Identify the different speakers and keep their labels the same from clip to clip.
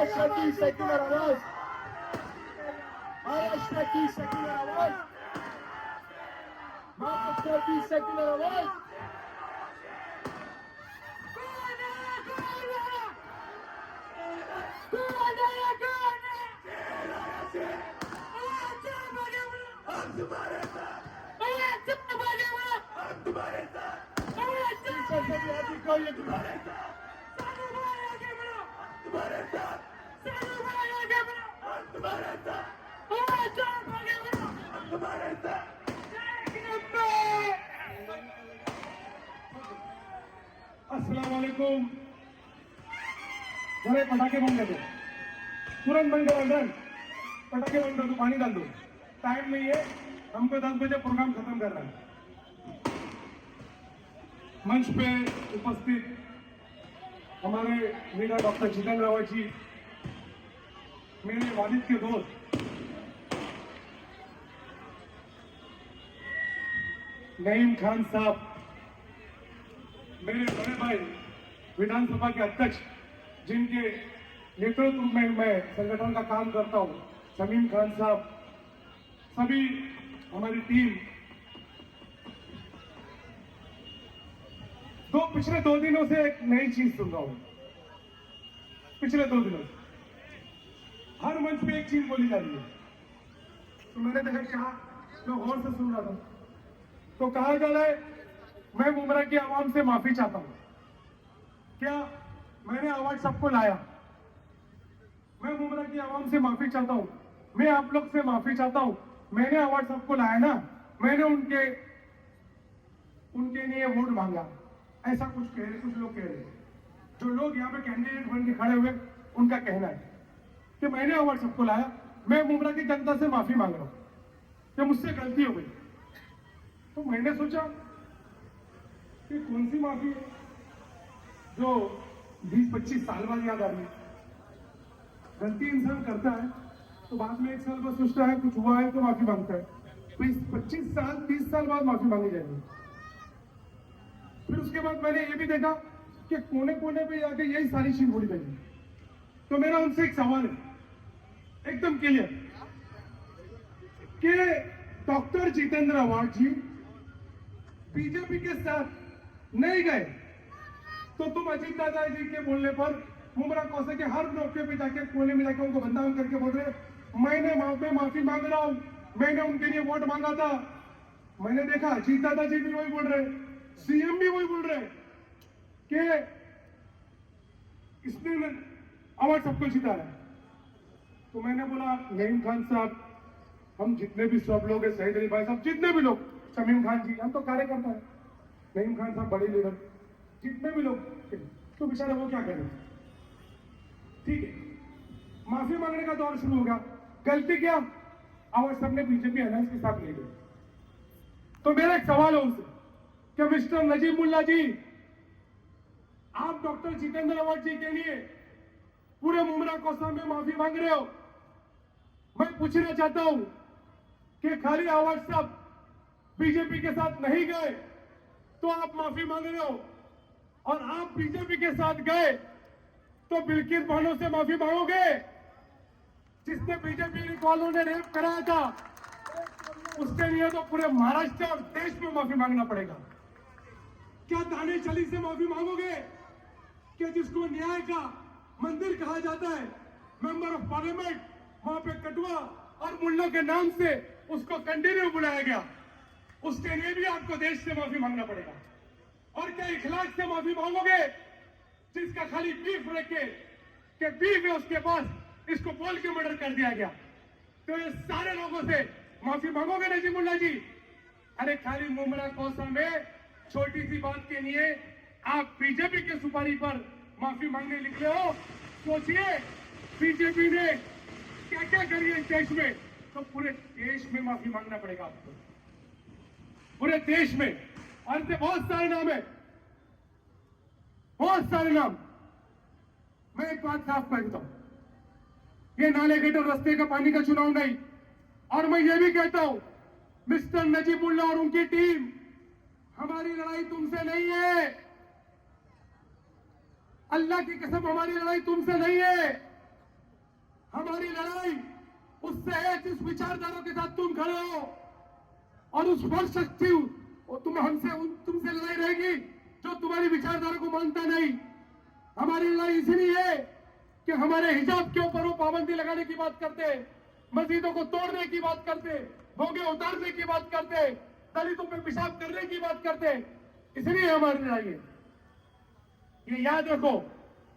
Speaker 1: महाराष्ट्र की सेक्युलर आवाज, महाराष्ट्र की सेक्युलर आवाज, महाराष्ट्र की सेक्युलर आवाज।
Speaker 2: अस्सलाम वालेकुम। जरा पटाखे बंद कर दो, तुरंत बंद करो। डन, पटाखे बंद कर दो, पानी डाल दो, टाइम नहीं है, हमको 10 बजे प्रोग्राम खत्म करना है। मंच पे उपस्थित हमारे मीरा डॉक्टर जितेंद्र रावत जी, मेरे वालिद के दोस्त नईम खान साहब, मेरे बड़े भाई विधानसभा के अध्यक्ष जिनके नेतृत्व में मैं संगठन का काम करता हूं, शमीम खान साहब, सभी हमारी टीम। पिछले 2 दिनों से एक नई चीज सुन रहा हूं। पिछले 2 दिनों से हर मंच पे एक चीज बोली जा रही है, तो मैंने देखा क्या, मैं गौर से सुन रहा था, तो कहा जा रहा है मैं मुमरा की आवाम से माफी चाहता हूं। क्या मैंने आवाज सबको लाया? मैं मुमरा की आवाम से माफी चाहता हूं, मैं आप लोग से माफी चाहता हूं। मैंने आवाज सबको लाया ना, मैंने उनके लिए वोट मांगा, ऐसा कुछ लोग कह रहे हैं। जो लोग यहाँ पे कैंडिडेट बन के खड़े हुए, उनका कहना है कि मैंने आवाज सबको लाया, मैं मुमरा की जनता से माफी मांग रहा हूं कि मुझसे गलती हो गई। तो मैंने सोचा कि कौन सी माफी है जो 20-25 साल बाद याद आ रही है। गलती इंसान करता है तो बाद में 1 साल बाद सोचता है कुछ हुआ है तो माफी मांगता है, 25 साल 30 साल बाद माफी मांगी जाएगी। फिर उसके बाद मैंने ये भी देखा कि कोने कोने पे जाके यही सारी चीज बोली जाएगी। तो मेरा उनसे एक सवाल है, एकदम क्लियर, कि डॉक्टर जितेंद्र रावत जी बीजेपी के साथ नहीं गए तो तुम अजीत दादा जी के बोलने पर मुमरा कौसे के हर मौके पे जाके कोने में जाके उनको बंदा करके बोल रहे मैंने माफी मांग रहा हूं, मैंने उनके लिए वोट मांगा था। मैंने देखा अजीत दादा जी भी वही बोल रहे, सीएम भी वही बोल रहे कि इसने अवार्ड सबको जीता है। तो मैंने बोला नईम खान साहब, हम जितने भी सब लोग हैं, शहीद अली भाई साहब, जितने भी लोग, शमीम खान जी, हम तो कार्यकर्ता है, नईम खान साहब बड़े लीडर, जितने भी लोग, तो बेचारे वो क्या करें। ठीक है, माफी मांगने का दौर शुरू हो गया। गलती क्या, आवाज सबने बीजेपी अलायंस के साथ ले गई। तो मेरा एक सवाल है उनसे कि मिस्टर नजीमुल्ला जी, आप डॉक्टर जितेंद्र रावत जी के लिए पूरे मुमरा कोसा में माफी मांग रहे हो। मैं पूछना चाहता हूं कि खाली आवाज साहब बीजेपी के साथ नहीं गए तो आप माफी मांग रहे हो, और आप बीजेपी के साथ गए तो बिल्किस बानो से माफी मांगोगे, जिसने बीजेपी वालों ने रेप कराया था, उसके लिए तो पूरे महाराष्ट्र और देश में माफी मांगना पड़ेगा। क्या दाने चली से माफी मांगोगे कि जिसको न्याय का मंदिर कहा जाता है, मेंबर ऑफ पार्लियामेंट, वहां पे कटवा और मुल्लों के नाम से उसको कंटिन्यू बुलाया गया, उसके लिए भी आपको देश से माफी मांगना पड़ेगा। और क्या इखलाक से माफी मांगोगे जिसका खाली बीफ रखे कि बीफ है उसके पास, इसको बोल के मर्डर कर दिया गया, तो ये सारे लोगों से माफी मांगोगे नजीमुल्ला जी? अरे खाली मुमरा कोसा में छोटी सी बात के लिए आप बीजेपी के सुपारी पर माफी मांगने निकले हो। सोचिए बीजेपी ने क्या क्या करी है देश में, तो पूरे देश में माफी मांगना पड़ेगा आपको, पूरे देश में। और ऐसे बहुत सारे नाम है, बहुत सारे नाम। मैं एक बात साफ कहता हूं, ये नाले गेट और रास्ते का पानी का चुनाव नहीं। और मैं ये भी कहता हूं मिस्टर नजीमुल्ला और उनकी टीम, हमारी लड़ाई तुमसे नहीं है, अल्लाह की कसम हमारी लड़ाई तुमसे नहीं है। उससे जिस विचारधारा के साथ तुम खड़े हो और उस वर्ष तुम तुमसे लड़ाई रहेगी जो तुम्हारी विचारधारा को मानता नहीं। हमारी लड़ाई इसलिए है कि हमारे हिजाब के ऊपर वो पाबंदी लगाने की बात करते, मस्जिदों को तोड़ने की बात करते, भोगे उतारने की बात करते, दलितों पे पेशाब करने की बात करते। इसलिए हमारी लड़ाई है, ये याद रखो।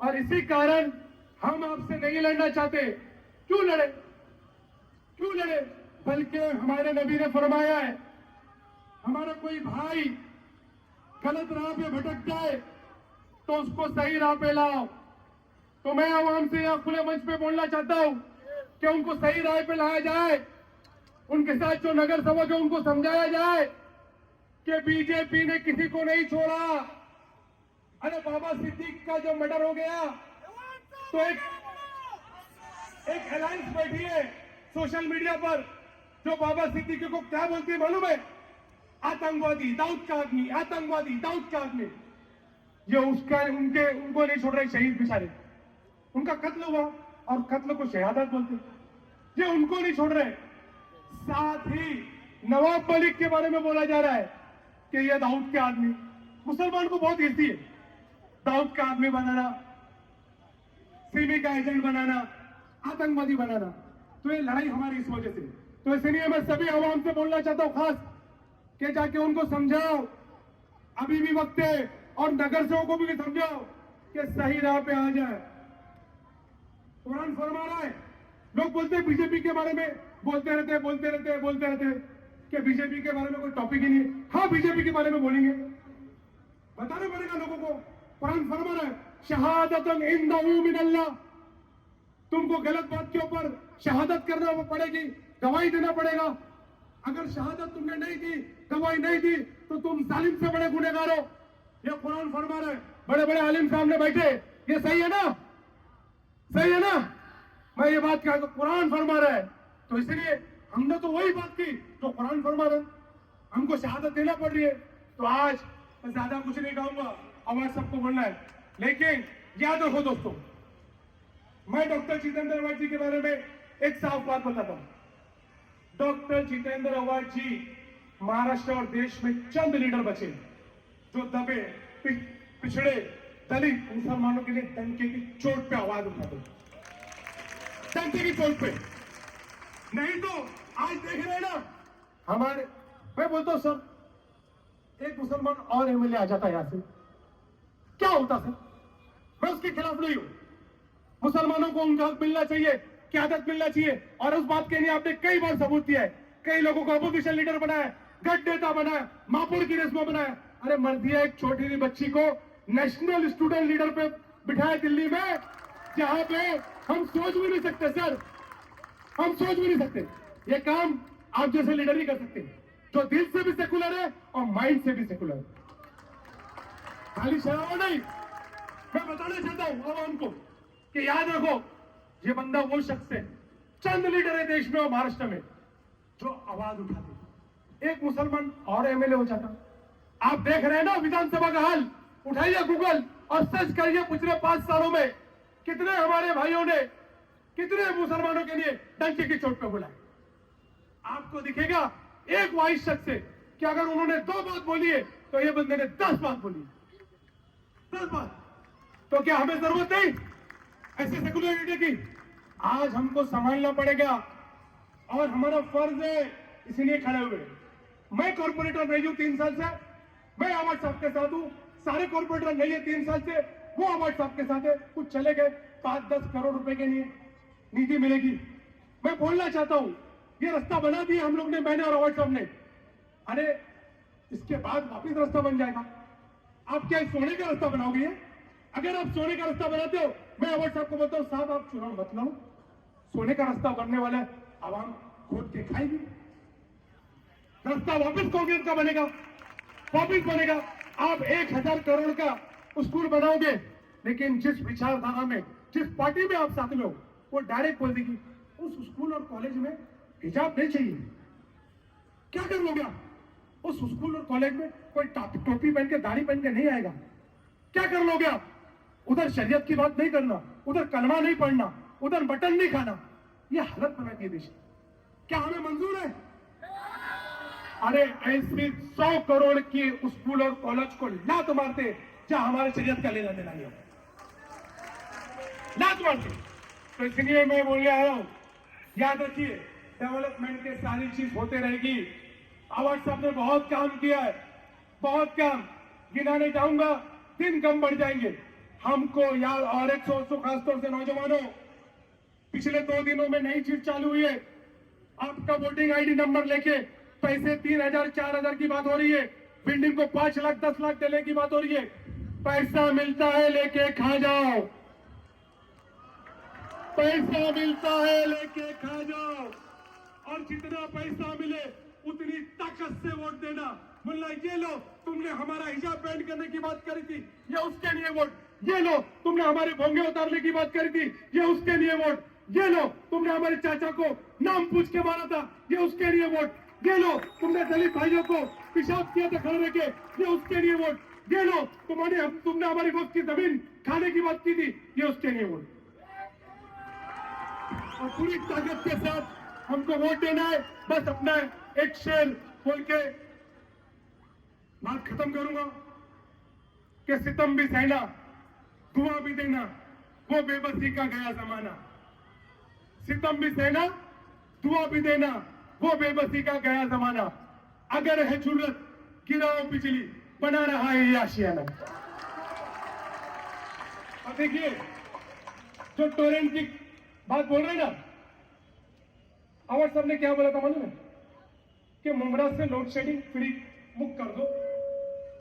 Speaker 2: और इसी कारण हम आपसे नहीं लड़ना चाहते। क्यों लड़े? क्यों लड़े? बल्कि हमारे नबी ने फरमाया है, हमारा कोई भाई गलत राह पे भटक जाए तो उसको सही राह पे लाओ। तो मैं आवाम से या खुले मंच पे बोलना चाहता हूं कि उनको सही राह पे लाया जाए। उनके साथ जो नगर सेवक है उनको समझाया जाए कि बीजेपी ने किसी को नहीं छोड़ा। अरे बाबा सिद्दीक का जो मर्डर हो गया तो एक अलायंस बैठी है सोशल मीडिया पर जो बाबा सिद्दीकी को क्या बोलती है मालूम है? आतंकवादी दाऊद का आदमी, आतंकवादी दाऊद का आदमी। ये उनको नहीं छोड़ रहे शहीद बेचारे, उनका कत्ल हुआ और कत्ल को शहादत बोलते, ये उनको नहीं छोड़ रहे। साथ ही नवाब मलिक के बारे में बोला जा रहा है कि ये दाऊद के आदमी। मुसलमान को बहुत ईर्ष्या है दाऊद का आदमी बनाना, सिमी का एजेंट बनाना, आतंकवादी बनाना। तो ये लड़ाई हमारी इस वजह से। तो इसलिए मैं सभी आवाम से बोलना चाहता हूं खास कि जाके उनको समझाओ, अभी भी वक्त है, और नगर सेवकों को भी समझाओ कि सही राह पे आ जाए। कुरान फरमा रहा है, लोग बोलते हैं बीजेपी के बारे में बोलते रहते कि बीजेपी के बारे में कोई टॉपिक ही नहीं है। हाँ, बीजेपी के बारे में बोलेंगे, बताना पड़ेगा लोगों को। कुरान फरमा रहा है, शहादतन इंदहू मिनल्लाह, तुमको गलत बात के ऊपर शहादत करना पड़ेगी, गवाही देना पड़ेगा। अगर शहादत तुमने नहीं दी, गवाही नहीं दी, तो तुम जालिम से बड़े गुनहगार हो। ये कुरान फरमा रहा है। बड़े बड़े आलिम सामने बैठे, ये सही है ना? सही है ना? मैं ये बात कहा, कुरान फरमा रहा है, तो इसलिए हमने तो वही बात की जो कुरान फरमा रहा है। हमको शहादत देना पड़ रही है। तो आज मैं ज्यादा कुछ नहीं कहूंगा, आवाज सबको बोलना है। लेकिन याद रखो दोस्तों, मैं डॉक्टर जितेंद्र अवार्ड जी के बारे में एक साफ बात बताता हूं। डॉक्टर जितेंद्र अवार्ड जी महाराष्ट्र और देश में चंद लीडर बचे जो दबे पिछड़े दलित मुसलमानों के लिए डंके की चोट पे आवाज उठाते, डंके की चोट पे। नहीं तो आज देख रहे हैं ना हमारे, मैं बोलता हूं सर, एक मुसलमान और एमएलए आ जाता यहां से, क्या होता सर? मैं उसके खिलाफ नहीं हूं। मुसलमानों को उनका हक मिलना चाहिए, क़यादत मिलना चाहिए। और उस बात के लिए आपने कई बार सबूत दिया है। कई लोगों को अपोजिशन लीडर बनाया, गठ नेता बनाया, मापुर की रेस में बनाया। अरे मर दिया एक छोटी सी बच्ची को नेशनल स्टूडेंट लीडर पे बिठाया दिल्ली में, जहां पे हम सोच भी नहीं सकते सर, हम सोच भी नहीं सकते। ये काम आप जैसे लीडर ही कर सकते, जो दिल से भी सेकुलर है और माइंड से भी सेकुलर है। खाली शराब नहीं। मैं बताना चाहता हूं आवाम को कि याद रखो, ये बंदा वो शख्स है, चंद लीडर है देश में और महाराष्ट्र में जो आवाज उठाते। एक मुसलमान और एमएलए हो जाता। आप देख रहे हैं ना विधानसभा का हाल, उठाइए गूगल और सर्च करिए पिछले 5 सालों में कितने हमारे भाइयों ने कितने मुसलमानों के लिए डंके की चोट पे बुलाए। आपको दिखेगा एक वाइस शख्स है कि अगर उन्होंने 2 बात बोली है तो ये बंदे ने 10 बात बोली, 10 बात। तो क्या हमें जरूरत नहीं ऐसे सेकुलरिटी की? आज हमको संभालना पड़ेगा और हमारा फर्ज है, इसलिए खड़े हुए। मैं कॉर्पोरेटर रही हूं 3 साल से, मैं अवार्ड साहब के साथ हूं। सारे कॉर्पोरेटर नहीं है 3 साल से, वो अवार्ड साहब के साथ है। कुछ चले गए, 5-10 करोड़ रुपए के लिए निधि मिलेगी। मैं बोलना चाहता हूं, ये रास्ता बना दिया हम लोग ने, मैंने और अवार्ड साहब ने। अरे इसके बाद वापिस रास्ता बन जाएगा। आप क्या सोने का रास्ता बनाओगे? अगर आप सोने का रास्ता बनाते हो, मैं अवार्ड साहब को बोलता हूं, साहब आप चुनाव मत लड़ो, सोने का रास्ता बनने वाला है, आवाम खोद के खाएगी। रास्ता वापस कांग्रेस का बनेगा, वापिस बनेगा। आप 1000 करोड़ का स्कूल बनाओगे, लेकिन जिस विचारधारा में, जिस पार्टी में आप साथ में हो, वो डायरेक्ट बोल देगी उस स्कूल और कॉलेज में हिजाब नहीं चाहिए। क्या कर लोगे आप? उस स्कूल और कॉलेज में कोई टोपी पहन के, दाढ़ी पहन के नहीं आएगा। क्या कर लोगे आप? उधर शरीयत की बात नहीं करना, उधर कलमा नहीं पढ़ना, उधर मटन नहीं खाना। ये हालत बना दी देश की। क्या हमें मंजूर है? अरे ऐसी 100 करोड़ की स्कूल और कॉलेज को लात मारते जहां हमारे शरीयत का लेना देना नहीं हो, लात मारते। तो इसलिए मैं बोलने आया हूं, याद रखिए डेवलपमेंट के सारी चीज होते रहेगी। आवाज साहब ने बहुत काम किया है, बहुत काम गिनाने जाऊंगा दिन कम बढ़ जाएंगे हमको यार। और एक सौ खासतौर से नौजवानों, पिछले 2 दिनों में नई चीज चालू हुई है। आपका वोटिंग आईडी नंबर लेके पैसे 3,000 4,000 की बात हो रही है, बिल्डिंग को 5 लाख 10 लाख देने की बात हो रही है। पैसा मिलता है लेके खा जाओ, पैसा मिलता है लेके खा जाओ, और जितना पैसा मिले उतनी ताकत से वोट देना। मुल्ला ये लो तुमने हमारा हिजाब पहन करने की बात करी थी, ये उसके लिए वोट। ये लो तुमने हमारे भोंगे उतारने की बात करी थी, ये उसके लिए वोट। ये लो तुमने हमारे चाचा को नाम पूछ के मारा था, ये उसके लिए वोट। ये लो तुमने दलित भाइयों को पेशाब किया था खड़े रह के, ये उसके लिए वोट। ये लो तुमने हमारी वक्त की जमीन खाने की बात की थी, ये उसके लिए वोट। और पूरी ताकत के साथ हमको वोट देना है। बस अपना एक शेर बोल के बात खत्म करूंगा कि सितम भी सहना, दुआ भी देना, वो बेबसी का गया जमाना। सितम भी सहना, दुआ भी देना, वो बेबसी का गया जमाना। अगर है जरूरत गिराओ बिजली, बना रहा है ये आशियाना। अब देखिए जो टोरेंट की बात बोल रहे ना, आवाज साहब ने क्या बोला था मालूम है? कि मुंब्रा से लोड शेडिंग फ्री मुक्त कर दो,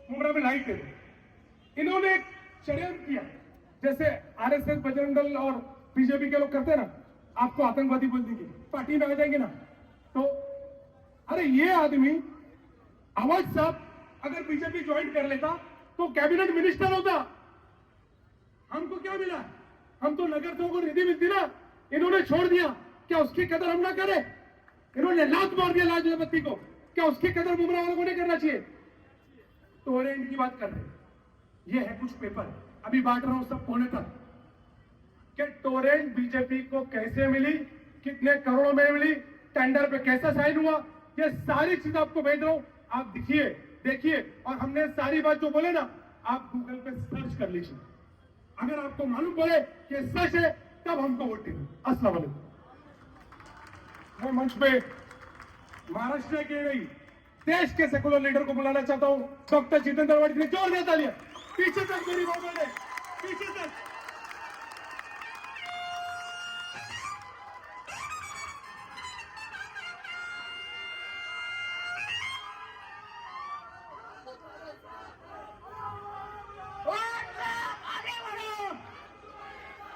Speaker 2: मुंब्रा में लाइट दे दो। इन्होंने एक षड्यंत्र किया, जैसे आरएसएस बजरंग दल और बीजेपी के लोग करते हैं ना, आपको आतंकवादी बोल देंगे, पार्टी में आ जाएंगे ना। तो अरे ये आदमी आवाज साहब अगर बीजेपी ज्वाइन कर लेता तो कैबिनेट मिनिस्टर होता। हमको क्या मिला? हम तो नगर सेवकों को निधि मिलती ना, इन्होंने छोड़ दिया। क्या उसकी कदर हम ना करें? इन्होंने लात मार दिया लाजपति को, क्या उसकी कदर मुमरा वालों को नहीं करना चाहिए? टोरेंट की बात कर रहे हैं, ये है कुछ पेपर अभी बांट रहा हूं सब कोने तक, कि टोरेंट बीजेपी को कैसे मिली, कितने करोड़ों में मिली, टेंडर पे कैसा साइन हुआ, ये सारी चीज आपको भेज रहा हूं। आप देखिए, और हमने सारी बात जो बोले ना, आप गूगल पे सर्च कर लीजिए। अगर आपको मालूम पड़े कि सच है तब हमको वोट देना। अस्सलाम वालेकुम। मैं मंच पे महाराष्ट्र के नहीं देश के सेकुलर लीडर को बुलाना चाहता हूं, डॉक्टर जितेंद्र आव्हाड जी ने जोरदार तालियां। पीछे तक मेरी बात है, पीछे तक।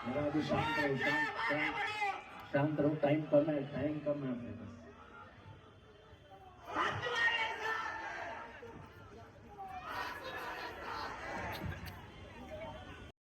Speaker 3: मेरा अभी शांत रहो, शांत रहो, टाइम कम है अपने पास।